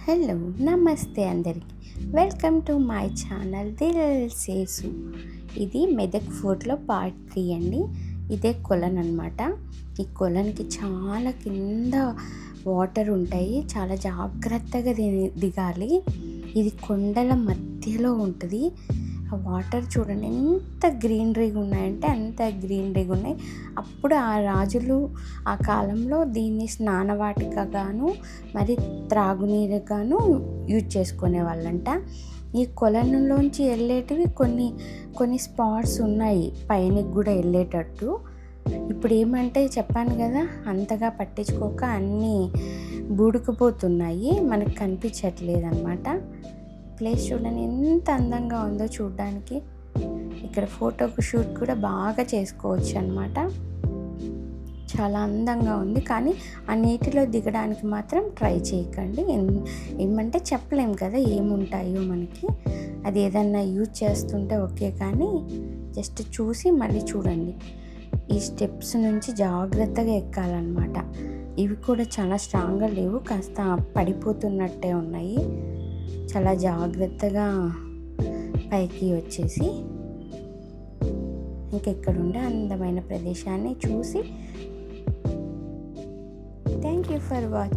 Hello నమస్తే అందరికీ. Welcome to my channel దిల్ సేసు. ఇది మెదక్ ఫోర్ట్లో పార్ట్ 3 అండి. ఇదే కొలను అనమాట. ఈ కొలనుకి చాలా కింద వాటర్ ఉంటాయి, చాలా జాగ్రత్తగా దిగాలి. ఇది కొండల మధ్యలో ఉంటుంది. ఆ వాటర్ చూడండి ఎంత గ్రీనరీగా ఉన్నాయంటే అంత గ్రీనరీగా ఉన్నాయి. అప్పుడు ఆ రాజులు ఆ కాలంలో దీన్ని స్నానవాటికగాను మరి త్రాగునీరుగాను యూజ్ చేసుకునే వాళ్ళంట. ఈ కొలనులోంచి వెళ్ళేటివి కొన్ని స్పాట్స్ ఉన్నాయి పైనకి కూడా వెళ్ళేటట్టు. ఇప్పుడు ఏమంటే చెప్పాను కదా, అంతగా పట్టించుకోక అన్నీ బూడుకుపోతున్నాయి, మనకు కనిపించట్లేదు అనమాట. ప్లేస్ చూడండి ఎంత అందంగా ఉందో చూడడానికి. ఇక్కడ ఫోటోకు షూట్ కూడా బాగా చేసుకోవచ్చు అనమాట. చాలా అందంగా ఉంది. కానీ ఆ నీటిలో దిగడానికి మాత్రం ట్రై చేయకండి. ఏమంటే చెప్పలేం కదా ఏముంటాయో మనకి. అది ఏదన్నా యూజ్ చేస్తుంటే ఓకే, కానీ జస్ట్ చూసి మళ్ళీ చూడండి. ఈ స్టెప్స్ నుంచి జాగ్రత్తగా ఎక్కాలన్నమాట. ఇవి కూడా చాలా స్ట్రాంగ్గా లేవు, కాస్త పడిపోతున్నట్టే ఉన్నాయి. చాలా జాగ్రత్తగా పైకి వచ్చేసి ఇంకెక్కడుండే అందమైన ప్రదేశాన్ని చూసి థ్యాంక్ యూ ఫర్ వాచింగ్.